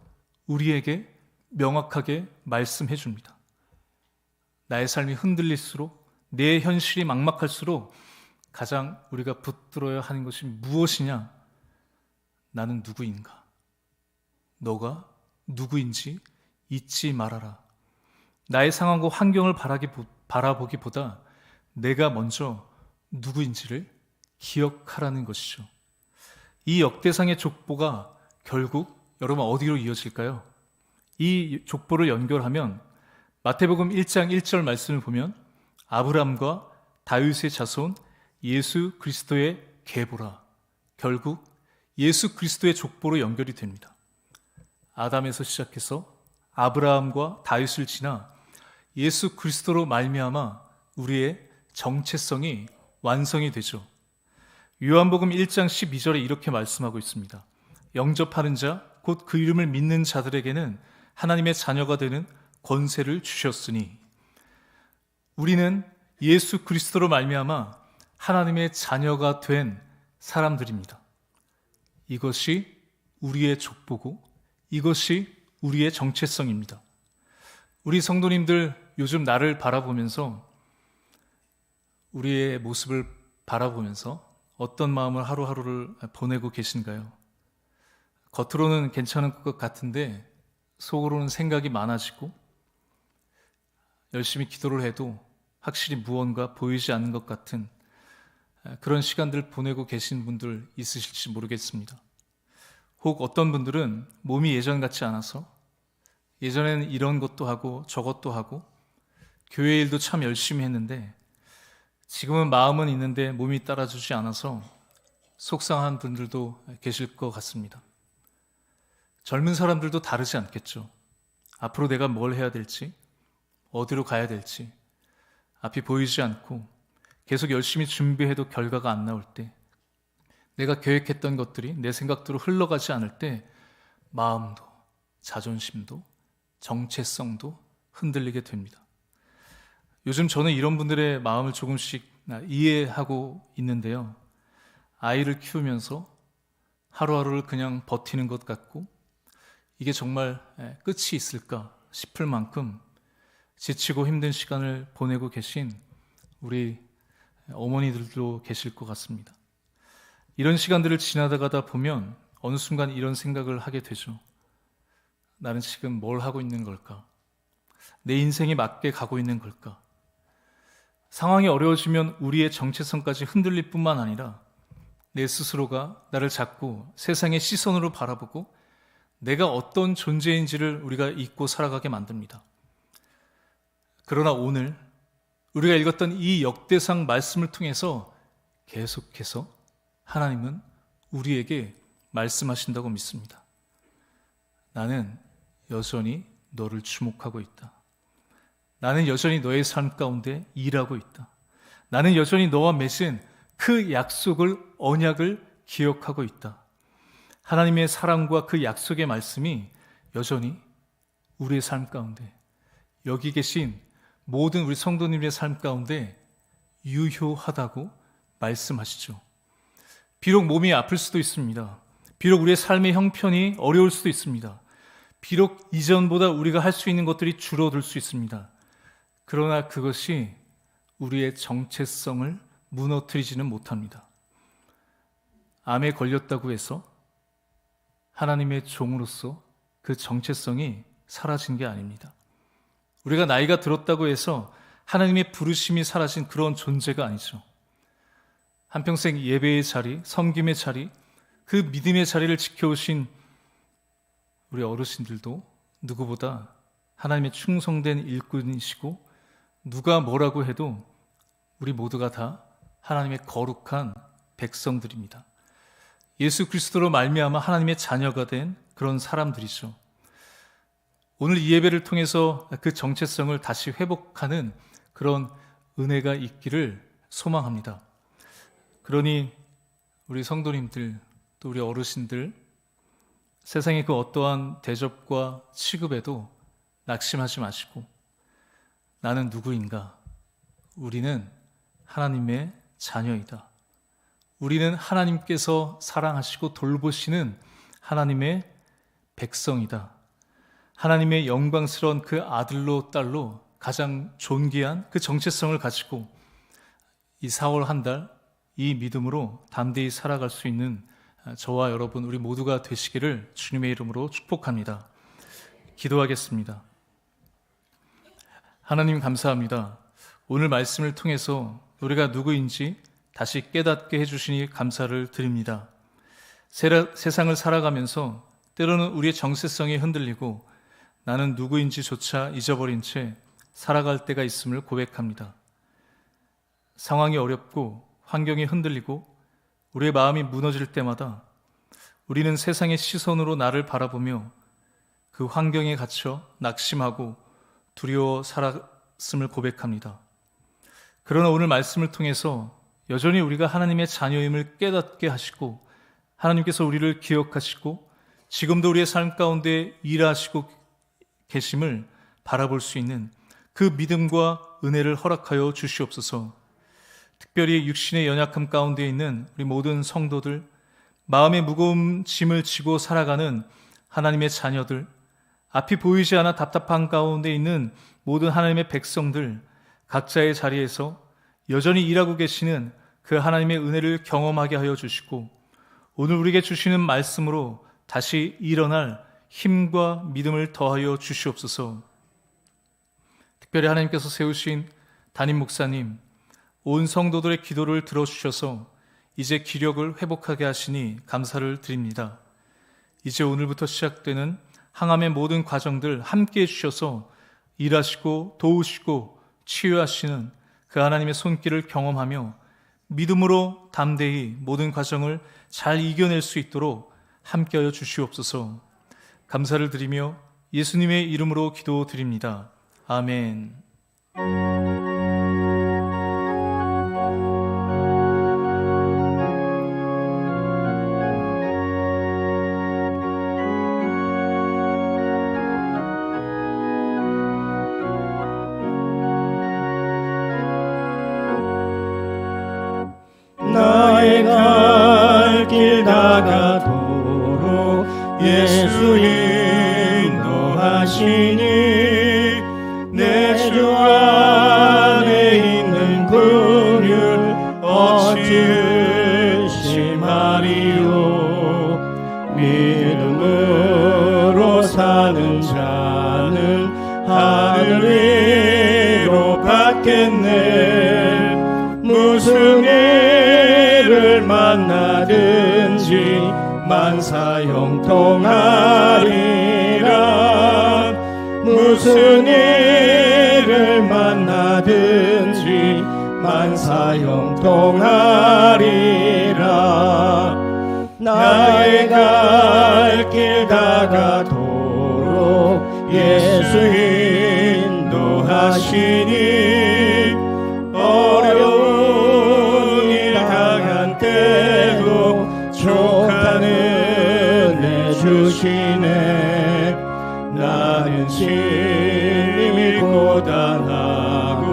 우리에게 명확하게 말씀해 줍니다. 나의 삶이 흔들릴수록, 내 현실이 막막할수록 가장 우리가 붙들어야 하는 것이 무엇이냐? 나는 누구인가? 너가 누구인지 잊지 말아라. 나의 상황과 환경을 바라보기보다 내가 먼저 누구인지를 기억하라는 것이죠. 이 역대상의 족보가 결국 여러분 어디로 이어질까요? 이 족보를 연결하면 마태복음 1장 1절 말씀을 보면 아브람과 다윗의 자손 예수 그리스도의 계보라. 결국 예수 그리스도의 족보로 연결이 됩니다. 아담에서 시작해서 아브라함과 다윗을 지나 예수 그리스도로 말미암아 우리의 정체성이 완성이 되죠. 요한복음 1장 12절에 이렇게 말씀하고 있습니다. 영접하는 자, 곧 그 이름을 믿는 자들에게는 하나님의 자녀가 되는 권세를 주셨으니 우리는 예수 그리스도로 말미암아 하나님의 자녀가 된 사람들입니다. 이것이 우리의 족보고 이것이 우리의 정체성입니다. 우리 성도님들 요즘 나를 바라보면서 우리의 모습을 바라보면서 어떤 마음을 하루하루를 보내고 계신가요? 겉으로는 괜찮은 것 같은데 속으로는 생각이 많아지고 열심히 기도를 해도 확실히 무언가 보이지 않는 것 같은 그런 시간들 보내고 계신 분들 있으실지 모르겠습니다. 혹 어떤 분들은 몸이 예전 같지 않아서 예전에는 이런 것도 하고 저것도 하고 교회 일도 참 열심히 했는데 지금은 마음은 있는데 몸이 따라주지 않아서 속상한 분들도 계실 것 같습니다. 젊은 사람들도 다르지 않겠죠. 앞으로 내가 뭘 해야 될지, 어디로 가야 될지 앞이 보이지 않고 계속 열심히 준비해도 결과가 안 나올 때, 내가 계획했던 것들이 내 생각대로 흘러가지 않을 때 마음도, 자존심도, 정체성도 흔들리게 됩니다. 요즘 저는 이런 분들의 마음을 조금씩 이해하고 있는데요. 아이를 키우면서 하루하루를 그냥 버티는 것 같고 이게 정말 끝이 있을까 싶을 만큼 지치고 힘든 시간을 보내고 계신 우리 어머니들도 계실 것 같습니다. 이런 시간들을 지나다가다 보면 어느 순간 이런 생각을 하게 되죠. 나는 지금 뭘 하고 있는 걸까? 내 인생에 맞게 가고 있는 걸까? 상황이 어려워지면 우리의 정체성까지 흔들릴 뿐만 아니라 내 스스로가 나를 자꾸 세상의 시선으로 바라보고 내가 어떤 존재인지를 우리가 잊고 살아가게 만듭니다. 그러나 오늘 우리가 읽었던 이 역대상 말씀을 통해서 계속해서 하나님은 우리에게 말씀하신다고 믿습니다. 나는 여전히 너를 주목하고 있다. 나는 여전히 너의 삶 가운데 일하고 있다. 나는 여전히 너와 맺은 그 약속을, 언약을 기억하고 있다. 하나님의 사랑과 그 약속의 말씀이 여전히 우리의 삶 가운데, 여기 계신 모든 우리 성도님의 삶 가운데 유효하다고 말씀하시죠. 비록 몸이 아플 수도 있습니다. 비록 우리의 삶의 형편이 어려울 수도 있습니다. 비록 이전보다 우리가 할 수 있는 것들이 줄어들 수 있습니다. 그러나 그것이 우리의 정체성을 무너뜨리지는 못합니다. 암에 걸렸다고 해서 하나님의 종으로서 그 정체성이 사라진 게 아닙니다. 우리가 나이가 들었다고 해서 하나님의 부르심이 사라진 그런 존재가 아니죠. 한평생 예배의 자리, 섬김의 자리, 그 믿음의 자리를 지켜오신 우리 어르신들도 누구보다 하나님의 충성된 일꾼이시고 누가 뭐라고 해도 우리 모두가 다 하나님의 거룩한 백성들입니다. 예수 그리스도로 말미암아 하나님의 자녀가 된 그런 사람들이죠. 오늘 이 예배를 통해서 그 정체성을 다시 회복하는 그런 은혜가 있기를 소망합니다. 그러니 우리 성도님들 또 우리 어르신들 세상의 그 어떠한 대접과 취급에도 낙심하지 마시고 나는 누구인가? 우리는 하나님의 자녀이다. 우리는 하나님께서 사랑하시고 돌보시는 하나님의 백성이다. 하나님의 영광스러운 그 아들로 딸로 가장 존귀한 그 정체성을 가지고 이 4월 한 달 이 믿음으로 담대히 살아갈 수 있는 저와 여러분 우리 모두가 되시기를 주님의 이름으로 축복합니다. 기도하겠습니다. 하나님 감사합니다. 오늘 말씀을 통해서 우리가 누구인지 다시 깨닫게 해주시니 감사를 드립니다. 세상을 살아가면서 때로는 우리의 정체성이 흔들리고 나는 누구인지조차 잊어버린 채 살아갈 때가 있음을 고백합니다. 상황이 어렵고 환경이 흔들리고 우리의 마음이 무너질 때마다 우리는 세상의 시선으로 나를 바라보며 그 환경에 갇혀 낙심하고 두려워 살았음을 고백합니다. 그러나 오늘 말씀을 통해서 여전히 우리가 하나님의 자녀임을 깨닫게 하시고 하나님께서 우리를 기억하시고 지금도 우리의 삶 가운데 일하시고 계심을 바라볼 수 있는 그 믿음과 은혜를 허락하여 주시옵소서. 특별히 육신의 연약함 가운데 있는 우리 모든 성도들, 마음의 무거운 짐을 지고 살아가는 하나님의 자녀들, 앞이 보이지 않아 답답한 가운데 있는 모든 하나님의 백성들, 각자의 자리에서 여전히 일하고 계시는 그 하나님의 은혜를 경험하게 하여 주시고 오늘 우리에게 주시는 말씀으로 다시 일어날 힘과 믿음을 더하여 주시옵소서. 특별히 하나님께서 세우신 담임 목사님, 온 성도들의 기도를 들어주셔서 이제 기력을 회복하게 하시니 감사를 드립니다. 이제 오늘부터 시작되는 항암의 모든 과정들 함께해 주셔서 일하시고 도우시고 치유하시는 그 하나님의 손길을 경험하며 믿음으로 담대히 모든 과정을 잘 이겨낼 수 있도록 함께하여 주시옵소서. 감사를 드리며 예수님의 이름으로 기도드립니다. 아멘. 나의 갈 길 다가도록 예수 인도하시니 내 주 안에 있는 긍휼 어찌 의심하리요. 믿음으로 사는 자는 하늘 위로 받겠네. 무슨 일을 만나든지 만사 형통하리라. 무슨 일을 만나든지 만사 형통하리라. 나의 갈 길 다가도록 예수 인도하시니 어려운 일 당한 때도 족한 은혜 주시네. 나는 심히 고단하고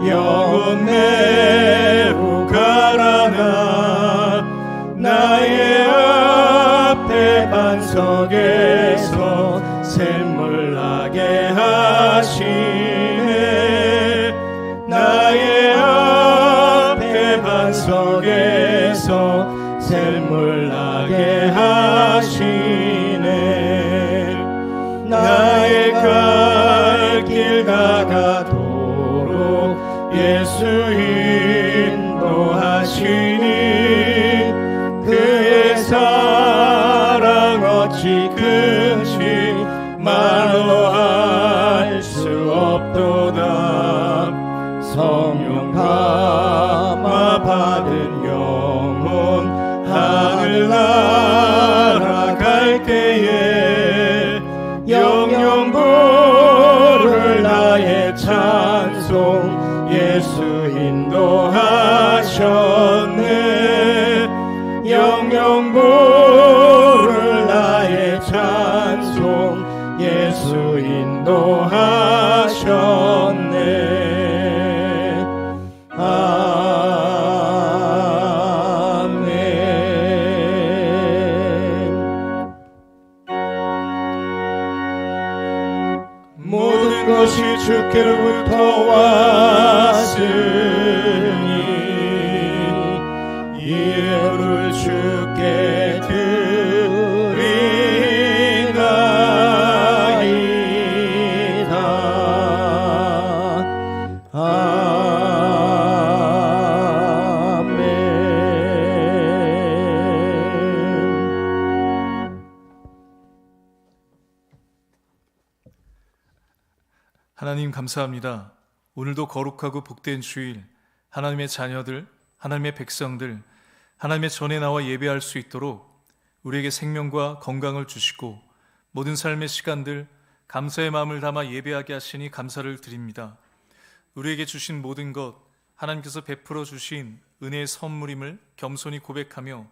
영혼 매우 가라나 나의 앞에 반석에서 샘물 나게 하시네. 속에서 샘물 나게 하시네. 나의 갈 길 다가도록 예수 인도하시니 그의 사랑 어찌 큰지 말로 할 수 없도다. 성령 감화 받은 영혼 하늘 날아갈 때에 영영 부를 나의 찬송 예수 인도하셨네. 영영 부를 나의 찬송 예수 인도하셨네. 모든 것이 주께로부터 왔으니 이 예물을 주께 드리나이다. 아멘. 하나님 감사합니다. 오늘도 거룩하고 복된 주일, 하나님의 자녀들, 하나님의 백성들, 하나님의 전에 나와 예배할 수 있도록 우리에게 생명과 건강을 주시고 모든 삶의 시간들 감사의 마음을 담아 예배하게 하시니 감사를 드립니다. 우리에게 주신 모든 것, 하나님께서 베풀어 주신 은혜의 선물임을 겸손히 고백하며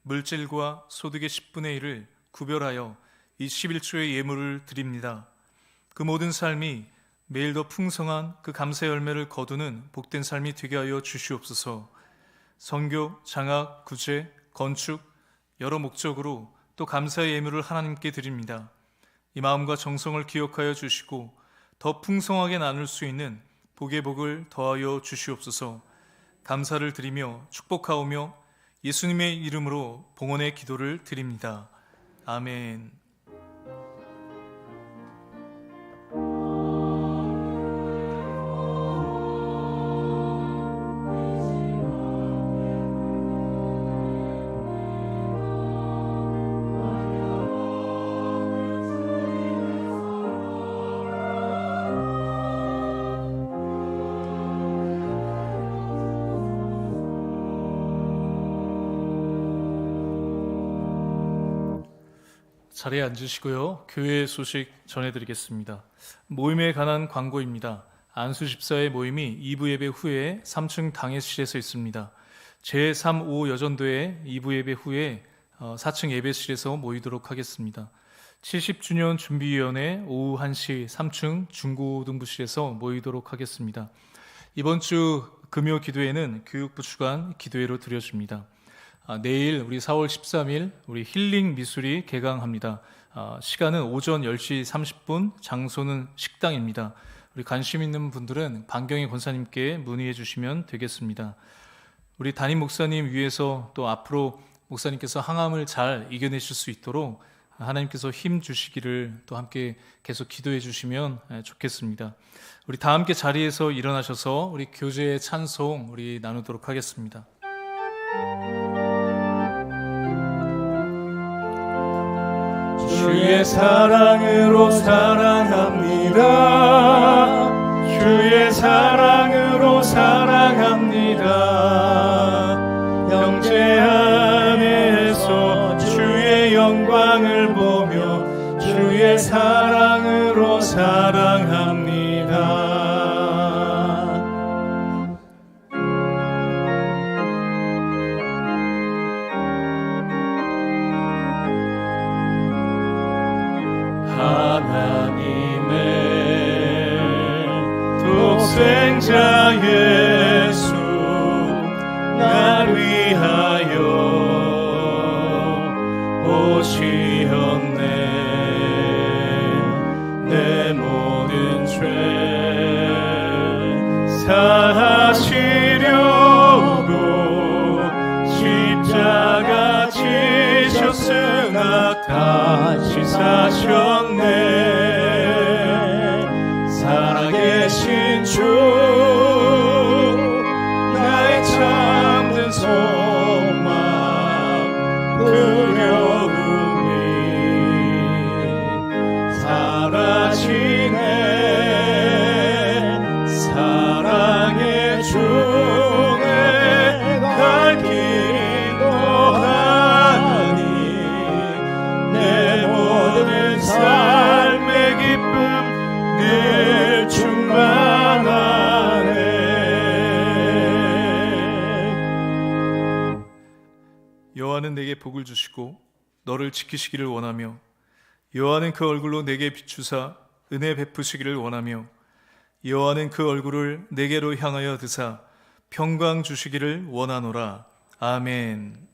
물질과 소득의 10분의 1을 구별하여 이 11조의 예물을 드립니다. 그 모든 삶이 매일 더 풍성한 그 감사의 열매를 거두는 복된 삶이 되게 하여 주시옵소서. 선교, 장학, 구제, 건축 여러 목적으로 또 감사의 예물을 하나님께 드립니다. 이 마음과 정성을 기억하여 주시고 더 풍성하게 나눌 수 있는 복의 복을 더하여 주시옵소서. 감사를 드리며 축복하오며 예수님의 이름으로 봉헌의 기도를 드립니다. 아멘. 자리에 앉으시고요. 교회 소식 전해드리겠습니다. 모임에 관한 광고입니다. 안수 집사의 모임이 2부 예배 후에 3층 당회실에서 있습니다. 제3, 5 여전도회 2부 예배 후에 4층 예배실에서 모이도록 하겠습니다. 70주년 준비위원회 오후 1시 3층 중고등부실에서 모이도록 하겠습니다. 이번 주 금요 기도회는 교육부 주관 기도회로 드려집니다. 내일 우리 4월 13일 우리 힐링 미술이 개강합니다. 시간은 오전 10시 30분, 장소는 식당입니다. 우리 관심 있는 분들은 방경희 권사님께 문의해 주시면 되겠습니다. 우리 담임 목사님 위해서 또 앞으로 목사님께서 항암을 잘 이겨내실 수 있도록 하나님께서 힘 주시기를 또 함께 계속 기도해 주시면 좋겠습니다. 우리 다 함께 자리에서 일어나셔서 우리 교제의 찬송 우리 나누도록 하겠습니다. 주의 사랑으로 사랑합니다. 주의 사랑으로 사랑합니다. 형제 안에서 주의 영광을 보며 주의 사랑으로 사랑합니다. 하나님의 독생자 예수 날 위하여 오시었네. 다시 사셨네. 살아계신 주 나의 잠든 소망 두려움이 사라지네. 사랑의 주내 갈 길이 또하니 내 모든 삶의 기쁨 늘 충만하네. 여호와는 내게 복을 주시고 너를 지키시기를 원하며 여호와는 그 얼굴로 내게 비추사 은혜 베푸시기를 원하며 여호와는 그 얼굴을 내게로 향하여 드사 평강 주시기를 원하노라. 아멘.